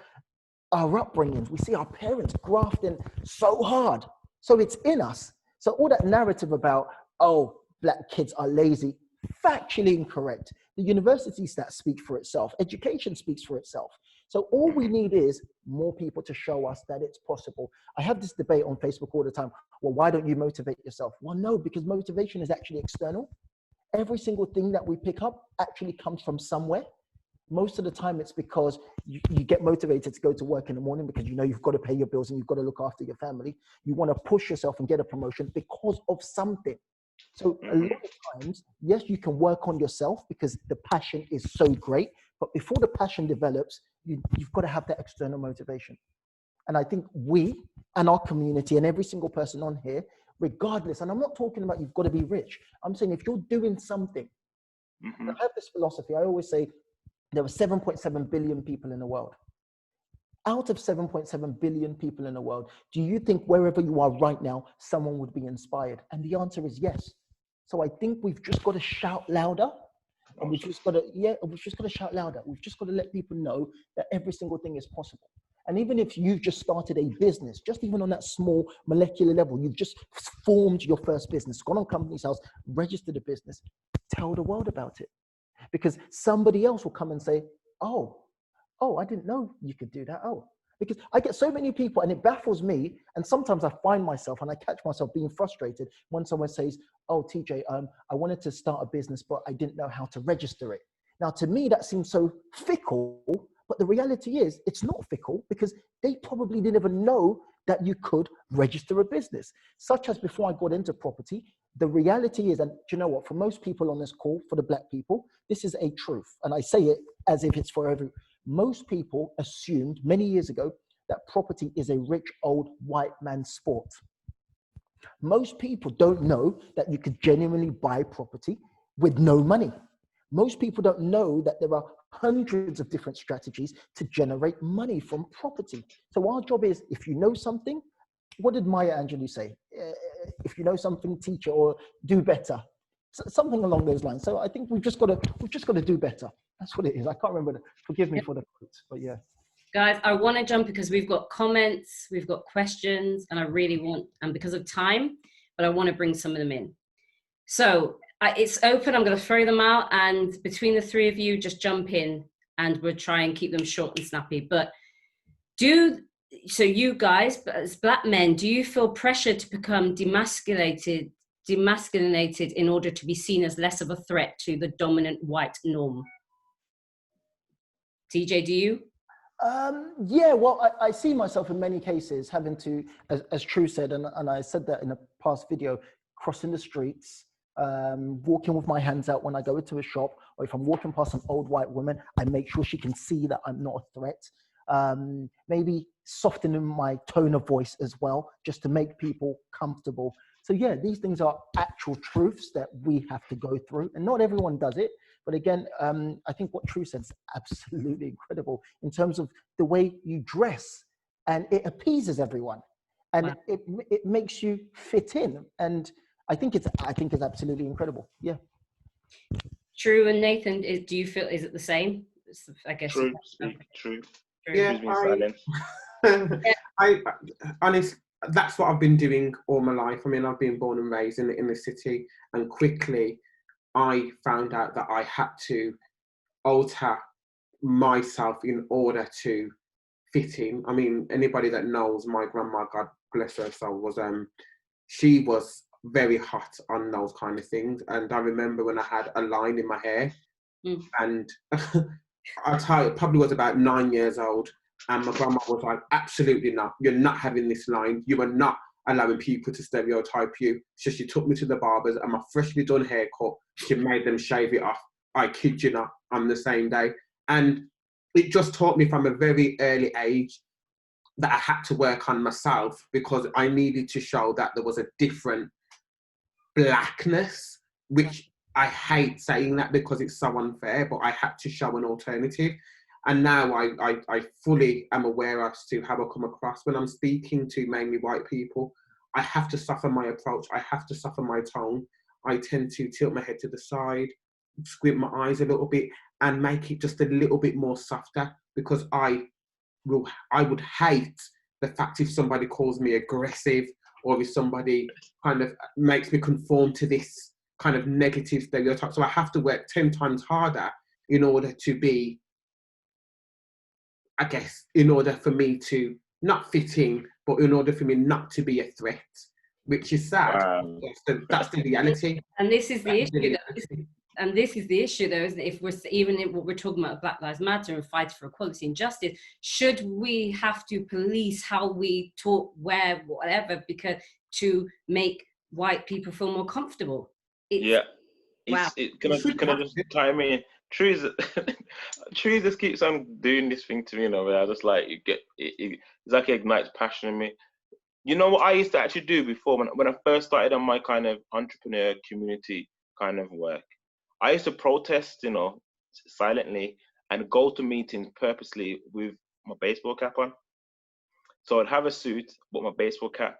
Speaker 4: our upbringings, we see our parents grafting so hard. So it's in us. So all that narrative about, oh, black kids are lazy, factually incorrect. The university stats speak for itself. Education speaks for itself. So all we need is more people to show us that it's possible. I have this debate on Facebook all the time. Well, why don't you motivate yourself? Well, no, because motivation is actually external. Every single thing that we pick up actually comes from somewhere. Most of the time it's because you get motivated to go to work in the morning because you know you've got to pay your bills and you've got to look after your family. You want to push yourself and get a promotion because of something. So a lot of times, yes, you can work on yourself because the passion is so great, but before the passion develops, you've got to have that external motivation. And I think we and our community and every single person on here, regardless, and I'm not talking about you've got to be rich. I'm saying if you're doing something, I have this philosophy. I always say there were 7.7 billion people in the world. Out of 7.7 billion people in the world, do you think wherever you are right now, someone would be inspired? And the answer is yes. So I think we've just got to shout louder. And we've just got to shout louder. We've just got to let people know that every single thing is possible. And even if you've just started a business, just even on that small molecular level, you've just formed your first business, gone on Companies House, registered a business, tell the world about it. Because somebody else will come and say, oh, I didn't know you could do that. Oh, because I get so many people and it baffles me. And sometimes I find myself and I catch myself being frustrated when someone says, oh, TJ, I wanted to start a business, but I didn't know how to register it. Now, to me, that seems so fickle, but the reality is it's not fickle because they probably didn't even know that you could register a business. Such as before I got into property, the reality is, and do you know what, for most people on this call, for the black people, this is a truth. And I say it as if it's for everyone. Most people assumed many years ago that property is a rich old white man's sport. Most people don't know that you could genuinely buy property with no money. Most people don't know that there are hundreds of different strategies to generate money from property. So our job is, if you know something, what did Maya Angelou say? If you know something, teach it or do better. Something along those lines. So I think we've just got to do better. That's what it is. I can't remember. Forgive me for the quotes, but yeah.
Speaker 1: Guys, I want to jump because we've got comments, we've got questions, and I really want, and because of time, but I want to bring some of them in. So it's open, I'm going to throw them out, and between the three of you, just jump in, and we'll try and keep them short and snappy. But so you guys, as Black men, do you feel pressure to become demasculinated in order to be seen as less of a threat to the dominant white norm? TJ, do you?
Speaker 4: Yeah, well, I see myself in many cases having to, as True said, and I said that in a past video, crossing the streets, walking with my hands out when I go into a shop, or if I'm walking past an old white woman, I make sure she can see that I'm not a threat. Maybe softening my tone of voice as well, just to make people comfortable. So yeah, these things are actual truths that we have to go through, and not everyone does it. But again, I think what True said is absolutely incredible in terms of the way you dress, and it appeases everyone, and
Speaker 1: Wow.
Speaker 4: it makes you fit in. And I think it's absolutely incredible. Yeah.
Speaker 1: True. And Nathan, do you feel, is it the same? I guess.
Speaker 3: True, speak, true.
Speaker 2: Yeah, I honestly, that's what I've been doing all my life. I mean, I've been born and raised in the city, and quickly I found out that I had to alter myself in order to fit in. I mean, anybody that knows my grandma, God bless her soul, was she was very hot on those kind of things. And I remember when I had a line in my hair, and I'll tell you, it probably was about 9 years old, and my grandma was like, absolutely not, you're not having this line, you are not allowing people to stereotype you. So she took me to the barbers, and my freshly done haircut, she made them shave it off, I kid you not, on the same day. And it just taught me from a very early age that I had to work on myself, because I needed to show that there was a different blackness, which I hate saying that because it's so unfair, but I had to show an alternative. And now I fully am aware as to how I come across when I'm speaking to mainly white people. I have to soften my approach. I have to soften my tone. I tend to tilt my head to the side, squint my eyes a little bit, and make it just a little bit more softer, because I would hate the fact if somebody calls me aggressive, or if somebody kind of makes me conform to this kind of negative stereotype. So I have to work 10 times harder in order to be, I guess, in order for me to not fit in, but in order for me not to be a threat, which is sad. That's the reality.
Speaker 1: And this is the issue. And this is the issue, though, isn't it? If we're talking about Black Lives Matter and fight for equality and justice, should we have to police how we talk, wear, whatever, because to make white people feel more comfortable? Wow.
Speaker 3: Can I just chime in? True just keeps on doing this thing to me, you know, where I just like, it's like it ignites passion in me. You know what I used to actually do before, when I first started on my kind of entrepreneur community kind of work, I used to protest, you know, silently, and go to meetings purposely with my baseball cap on. So I'd have a suit, but my baseball cap.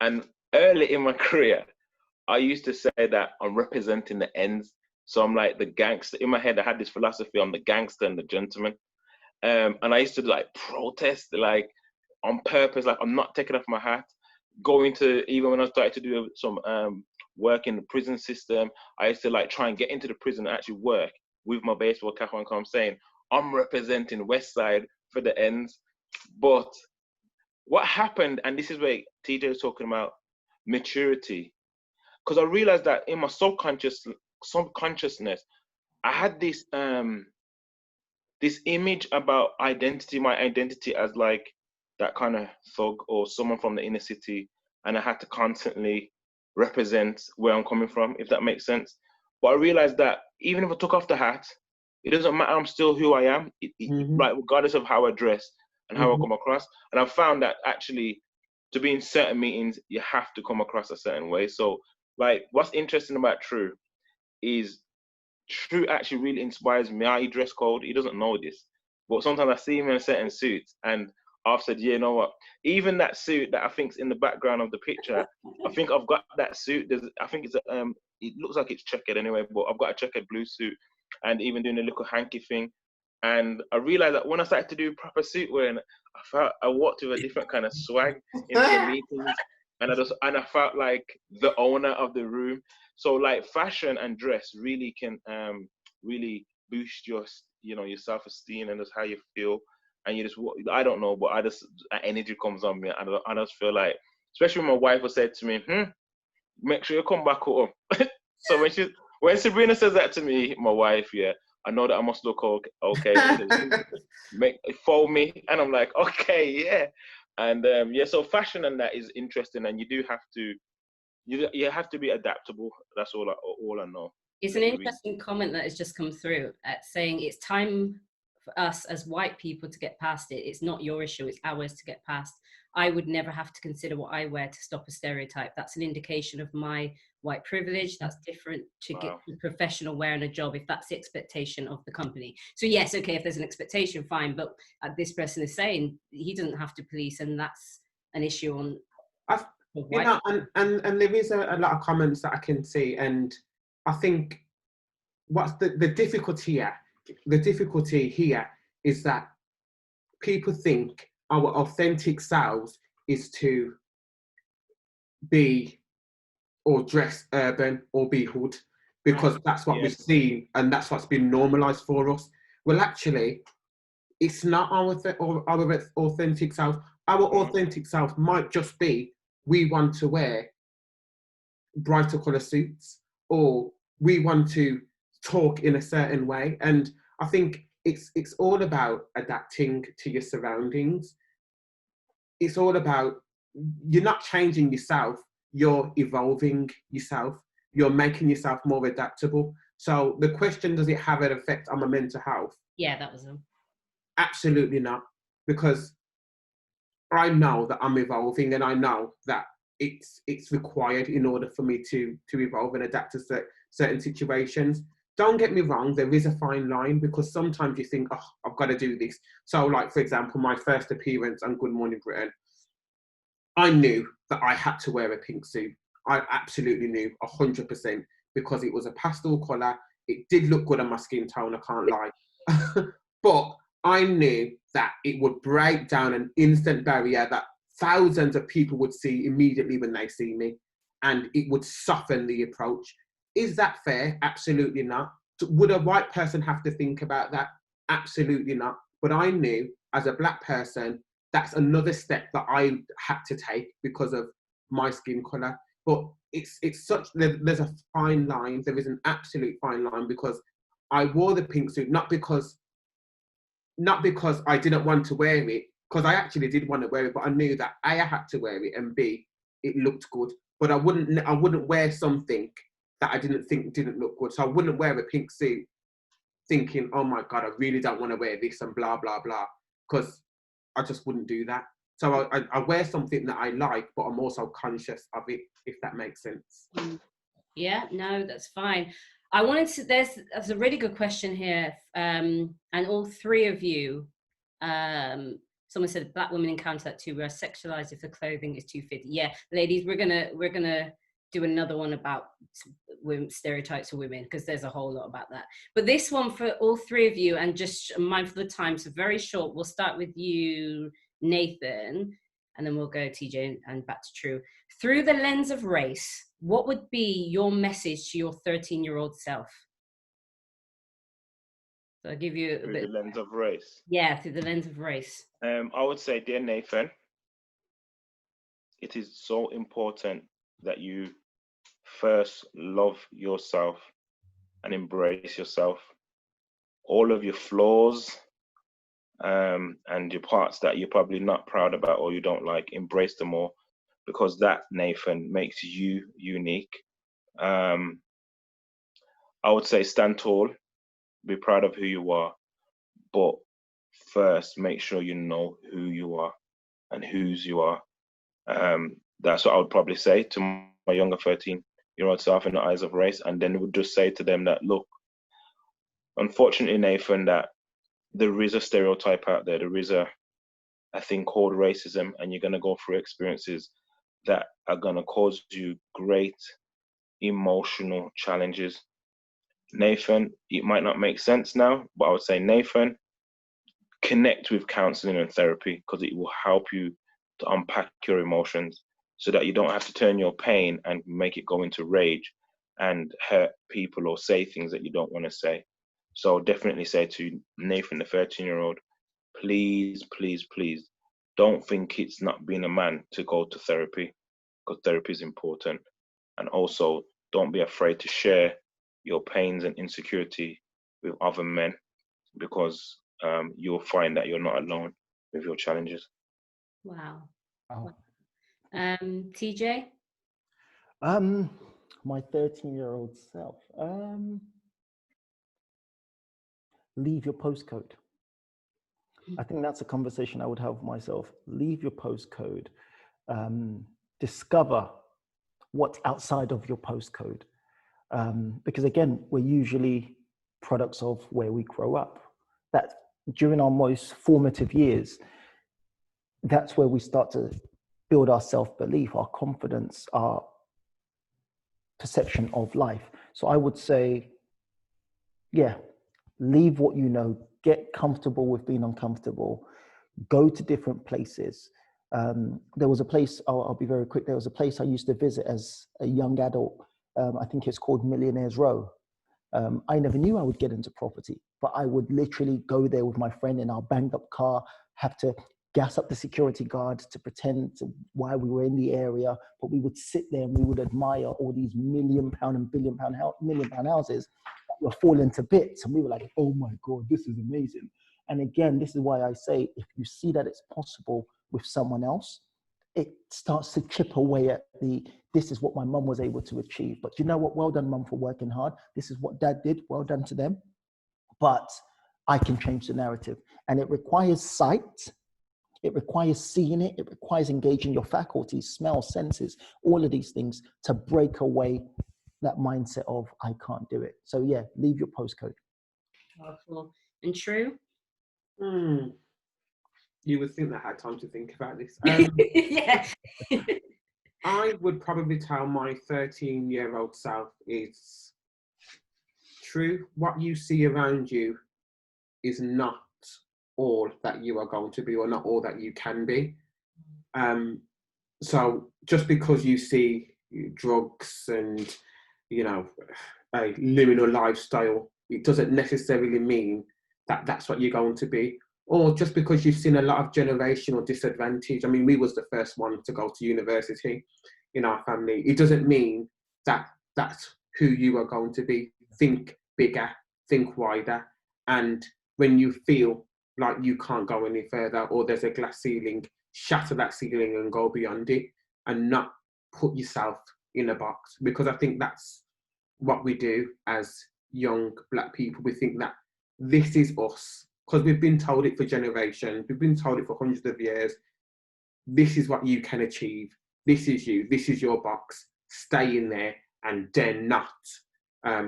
Speaker 3: And early in my career, I used to say that I'm representing the ends. So I'm like the gangster. In my head, I had this philosophy, I'm the gangster and the gentleman. And I used to like protest, like on purpose, like I'm not taking off my hat. Going to, even when I started to do some work in the prison system, I used to like try and get into the prison and actually work with my baseball cap on, I'm saying I'm representing West Side for the ends. But what happened, and this is where TJ was talking about maturity, because I realized that in my subconsciousness, I had this this image about identity, my identity as like that kind of thug or someone from the inner city, and I had to constantly represent where I'm coming from, if that makes sense. But I realized that even if I took off the hat, it doesn't matter, I'm still who I am, right, regardless of how I dress and how I come across. And I've found that actually to be in certain meetings, you have to come across a certain way. So like, what's interesting about True is True actually really inspires me. He dress code, he doesn't know this, but sometimes I see him in a certain suit, and I've said, yeah, you know what? Even that suit that I think's in the background of the picture, I think I've got that suit. I think it's it looks like it's checkered anyway, but I've got a checkered blue suit, and even doing a little hanky thing. And I realized that when I started to do proper suit wearing, I walked with a different kind of swag into the meetings, and I felt like the owner of the room. So like fashion and dress really can really boost your your self-esteem and just how you feel. And you just, I don't know, but energy comes on me, and I just feel like, especially when my wife was said to me, make sure you come back home. So when Sabrina says that to me, my wife, yeah, I know that I must look okay. Follow me, and I'm like, okay, yeah. And yeah, so fashion and that is interesting, and you do have to, you have to be adaptable. That's all I know.
Speaker 1: It's an interesting comment that has just come through at saying it's time for us as white people to get past it. It's not your issue, it's ours to get past. I would never have to consider what I wear to stop a stereotype. That's an indication of my white privilege. That's different to get a professional wearing a job if that's the expectation of the company. So yes, okay, if there's an expectation, fine. But this person is saying he doesn't have to police, and that's an issue on.
Speaker 2: You know, and there is a lot of comments that I can see, and I think what's the difficulty here? The difficulty here is that people think our authentic selves is to be or dress urban or be hood, because that's what we've seen and that's what's been normalized for us. Well, actually, it's not our authentic self. Our authentic self might just be, we want to wear brighter colour suits, or we want to talk in a certain way. And I think it's all about adapting to your surroundings. It's all about, you're not changing yourself, you're evolving yourself, you're making yourself more adaptable. So the question, does it have an effect on my mental health?
Speaker 1: Yeah, that was them.
Speaker 2: Absolutely not, because I know that I'm evolving, and I know that it's required in order for me to evolve and adapt to certain situations. Don't get me wrong, there is a fine line, because sometimes you think, oh, I've got to do this. So like, for example, my first appearance on Good Morning Britain, I knew that I had to wear a pink suit. I absolutely knew 100%, because it was a pastel colour. It did look good on my skin tone, I can't lie. But I knew that it would break down an instant barrier that thousands of people would see immediately when they see me, and it would soften the approach. Is that fair? Absolutely not. Would a white person have to think about that? Absolutely not. But I knew, as a black person, that's another step that I had to take because of my skin colour. But it's such, there's a fine line. There is an absolute fine line, because I wore the pink suit not because I didn't want to wear it, because I actually did want to wear it, but I knew that A, I had to wear it, and B, it looked good. But I wouldn't wear something that I didn't think didn't look good. So I wouldn't wear a pink suit thinking, oh my God, I really don't want to wear this and blah, blah, blah, because I just wouldn't do that. So I wear something that I like, but I'm also conscious of it, if that makes sense.
Speaker 1: Yeah, no, that's fine. I wanted to, there's a really good question here. And all three of you, someone said black women encounter that too. We are sexualized if the clothing is too fit. Yeah, ladies, we're gonna do another one about women, stereotypes of women, because there's a whole lot about that. But this one for all three of you, and just mindful of the time, so very short. We'll start with you, Nathan, and then we'll go TJ and back to True. Through the lens of race, what would be your message to your 13-year-old self? So I'll give you a bit.
Speaker 3: Through the lens of race.
Speaker 1: Yeah, through the lens of race.
Speaker 3: I would say, dear Nathan, it is so important that you first love yourself and embrace yourself. All of your flaws and your parts that you're probably not proud about or you don't like, embrace them all, because that, Nathan, makes you unique. I would say stand tall, be proud of who you are, but first make sure you know who you are and whose you are. That's what I would probably say to my younger 13-year-old self in the eyes of race. And then would just say to them that, look, unfortunately, Nathan, that there is a stereotype out there. There is a thing called racism, and you're going to go through experiences that are going to cause you great emotional challenges. Nathan, it might not make sense now, but I would say, Nathan, connect with counseling and therapy, because it will help you to unpack your emotions so that you don't have to turn your pain and make it go into rage and hurt people or say things that you don't want to say. So definitely say to Nathan, the 13-year-old, please, please, please don't think it's not being a man to go to therapy, because therapy is important. And also, don't be afraid to share your pains and insecurity with other men, because you'll find that you're not alone with your challenges.
Speaker 1: Wow.
Speaker 4: Oh.
Speaker 1: TJ?
Speaker 4: My 13-year-old self. Leave your postcode. I think that's a conversation I would have with myself. Leave your postcode. Discover what's outside of your postcode. Because again, we're usually products of where we grow up. That during our most formative years, that's where we start to build our self-belief, our confidence, our perception of life. So I would say, yeah, leave what you know, get comfortable with being uncomfortable, go to different places. There was a place, I'll be very quick, there was a place I used to visit as a young adult. I think it's called Millionaires Row. I never knew I would get into property, but I would literally go there with my friend in our banged up car, have to gas up the security guard to pretend why we were in the area, but we would sit there and we would admire all these £1 million and £1 million houses that were falling to bits. And we were like, oh my God, this is amazing. And again, this is why I say, if you see that it's possible with someone else, it starts to chip away at this is what my mum was able to achieve. But you know what? Well done, mum, for working hard. This is what dad did. Well done to them. But I can change the narrative. And it requires sight. It requires seeing it. It requires engaging your faculties, smell, senses, all of these things to break away that mindset of, I can't do it. So yeah, leave your postcode.
Speaker 1: Powerful. And True?
Speaker 2: You would think that I had time to think about this.
Speaker 1: Yeah.
Speaker 2: I would probably tell my 13-year-old self is true. What you see around you is not all that you are going to be, or not all that you can be. So just because you see drugs and, you know, a liminal lifestyle, it doesn't necessarily mean that that's what you're going to be. Or just because you've seen a lot of generational disadvantage. I mean, we was the first one to go to university in our family. It doesn't mean that that's who you are going to be. Think bigger, think wider. And when you feel like you can't go any further, or there's a glass ceiling, shatter that ceiling and go beyond it, and not put yourself in a box. Because I think that's what we do as young Black people. We think that this is us, because we've been told it for generations, we've been told it for hundreds of years. This is what you can achieve. This is you. This is your box. Stay in there and dare not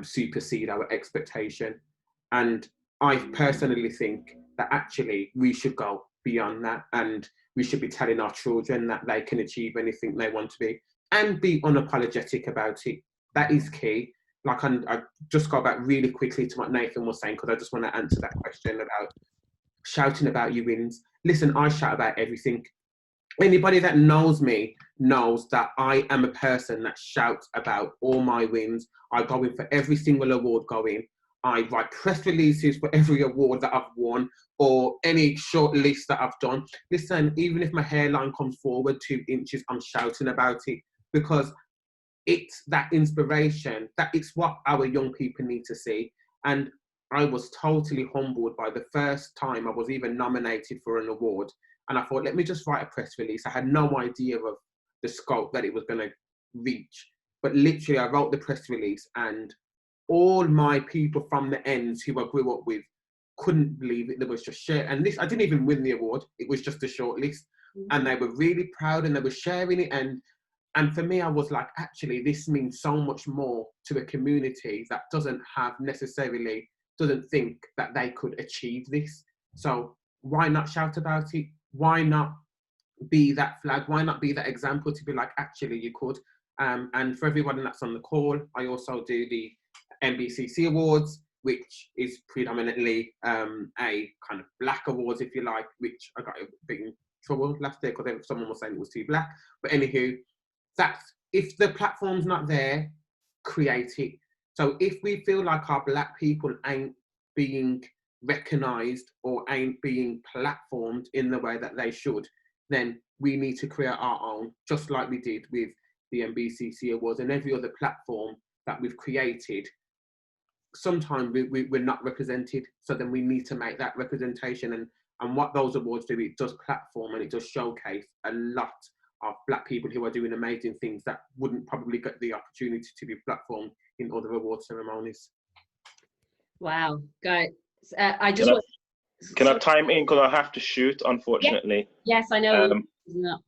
Speaker 2: supersede our expectation. And I personally think that actually we should go beyond that, and we should be telling our children that they can achieve anything they want to be, and be unapologetic about it. That is key. Like, I just go back really quickly to what Nathan was saying, because I just want to answer that question about shouting about your wins. Listen, I shout about everything. Anybody that knows me knows that I am a person that shouts about all my wins. I go in for every single award going. I write press releases for every award that I've won, or any short list that I've done. Listen, even if my hairline comes forward 2 inches, I'm shouting about it, because it's that inspiration, that it's what our young people need to see. And I was totally humbled by the first time I was even nominated for an award. And I thought, let me just write a press release. I had no idea of the scope that it was going to reach. But literally, I wrote the press release, and all my people from the ends who I grew up with couldn't believe it. There was just share. And this, I didn't even win the award. It was just a short list. And they were really proud, and they were sharing it. And for me, I was like, actually, this means so much more to a community that doesn't think that they could achieve this. So why not shout about it? Why not be that flag? Why not be that example to be like, actually, you could? And for everyone that's on the call, I also do the NBCC Awards, which is predominantly a kind of black awards, if you like, which I got a bit in trouble last year because someone was saying it was too black. But anywho, that's, if the platform's not there, create it. So if we feel like our black people ain't being recognised or ain't being platformed in the way that they should, then we need to create our own, just like we did with the MBCC Awards and every other platform that we've created. Sometimes we're not represented, so then we need to make that representation. And what those awards do, it does platform and it does showcase a lot of black people who are doing amazing things that wouldn't probably get the opportunity to be platformed in other award ceremonies.
Speaker 1: Wow, guys, I just want.
Speaker 3: Can I time in because I have to shoot, unfortunately.
Speaker 1: Yes, I know.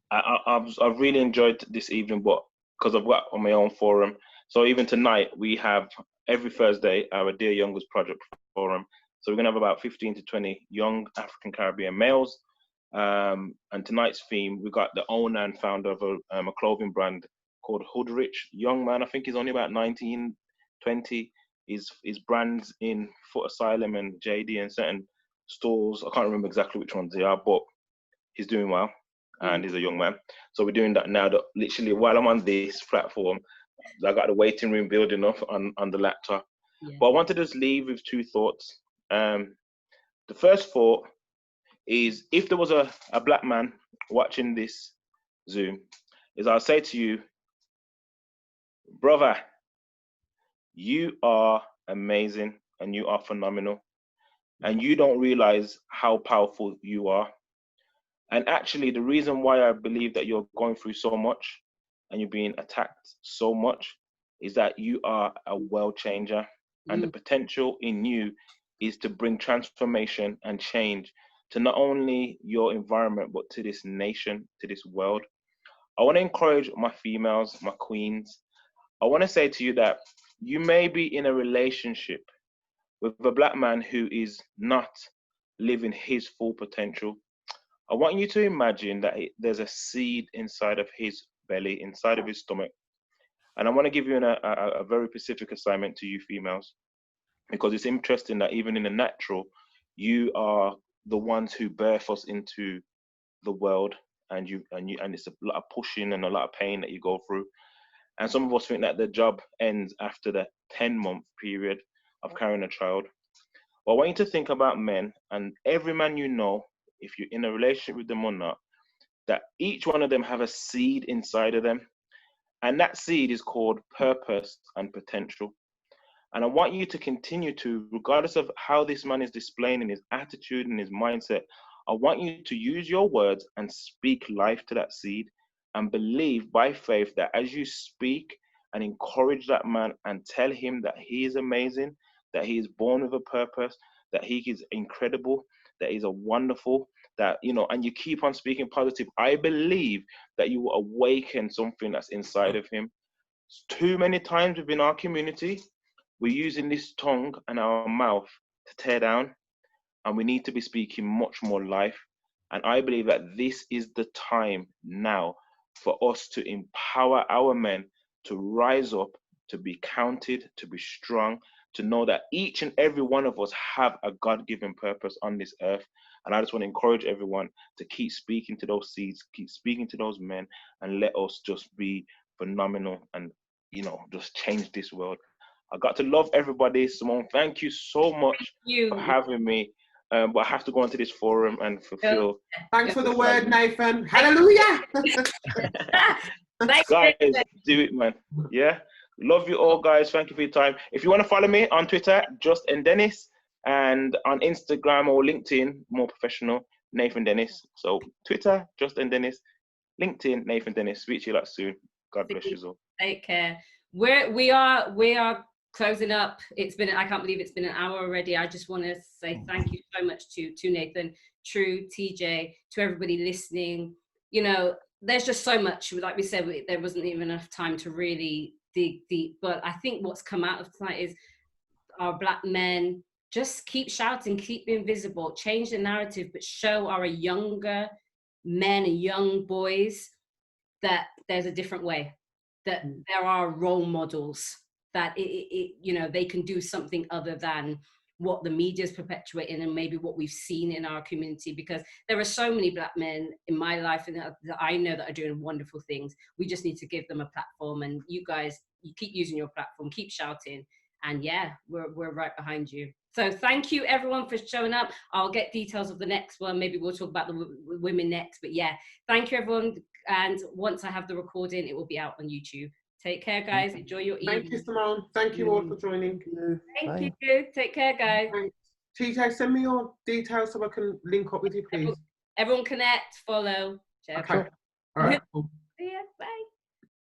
Speaker 3: I've really enjoyed this evening, but because I've got on my own forum. So even tonight, we have every Thursday our Dear Youngers Project forum. So we're going to have about 15 to 20 young African Caribbean males. And tonight's theme, we got the owner and founder of a clothing brand called Hoodrich. Young man, I think he's only about 19, 20. His brands in Foot Asylum and JD and certain stores. I can't remember exactly which ones they are, but he's doing well and he's a young man. So we're doing that now. That literally while I'm on this platform, I got the waiting room building up on the laptop. Yeah. But I wanted to just leave with two thoughts. The first thought is, if there was a black man watching this Zoom, is I'll say to you, brother, you are amazing and you are phenomenal. And you don't realize how powerful you are. And actually, the reason why I believe that you're going through so much and you're being attacked so much is that you are a world changer. And the potential in you is to bring transformation and change to not only your environment, but to this nation, to this world. I want to encourage my females, my queens. I want to say to you that you may be in a relationship with a black man who is not living his full potential. I want you to imagine that there's a seed inside of his belly, inside of his stomach. And I want to give you a very specific assignment to you females, because it's interesting that even in the natural, you are the ones who birth us into the world, and it's a lot of pushing and a lot of pain that you go through. And some of us think that the job ends after the 10-month period of carrying a child. But I want you to think about men, and every man you know, if you're in a relationship with them or not, that each one of them have a seed inside of them. And that seed is called purpose and potential. And I want you to continue to, regardless of how this man is displaying in his attitude and his mindset, I want you to use your words and speak life to that seed, and believe by faith that as you speak and encourage that man and tell him that he is amazing, that he is born with a purpose, that he is incredible, that he's a wonderful, that, you know, and you keep on speaking positive, I believe that you will awaken something that's inside of him. Too many times within our community, we're using this tongue and our mouth to tear down, and we need to be speaking much more life. And I believe that this is the time now for us to empower our men to rise up, to be counted, to be strong, to know that each and every one of us have a God-given purpose on this earth. And I just want to encourage everyone to keep speaking to those seeds, keep speaking to those men, and let us just be phenomenal and, you know, just change this world. I got to love everybody. Simone, thank you so much for having me. But I have to go into this forum and fulfill.
Speaker 2: Thanks for the word, Nathan. Hallelujah.
Speaker 3: Guys, do it, man. Yeah. Love you all, guys. Thank you for your time. If you want to follow me on Twitter, Just and Dennis, and on Instagram or LinkedIn, more professional, Nathan Dennis. So Twitter, Just and Dennis, LinkedIn, Nathan Dennis. Speak to you lot soon. God bless you all.
Speaker 1: Take care. We are closing up. I can't believe it's been an hour already. I just want to say thank you so much to Nathan, True, TJ, to everybody listening. You know, there's just so much. Like we said, there wasn't even enough time to really dig deep. But I think what's come out of tonight is our black men just keep shouting, keep being visible, change the narrative, but show our younger men and young boys that there's a different way, that there are role models that you know, they can do something other than what the media is perpetuating and maybe what we've seen in our community, because there are so many Black men in my life and that I know that are doing wonderful things. We just need to give them a platform, and you guys, you keep using your platform, keep shouting, and yeah, we're right behind you. So thank you everyone for showing up. I'll get details of the next one. Maybe we'll talk about the women next, but yeah, thank you everyone. And once I have the recording, it will be out on YouTube. Take care, guys. Enjoy your evening.
Speaker 2: Thank you, Simone. Thank you all for joining.
Speaker 1: Thank you. Take care, guys.
Speaker 2: Thanks. TJ, send me your details so I can link up with you, please.
Speaker 1: Everyone connect, follow. Share.
Speaker 2: Okay. All right. Cool.
Speaker 1: See ya. Bye.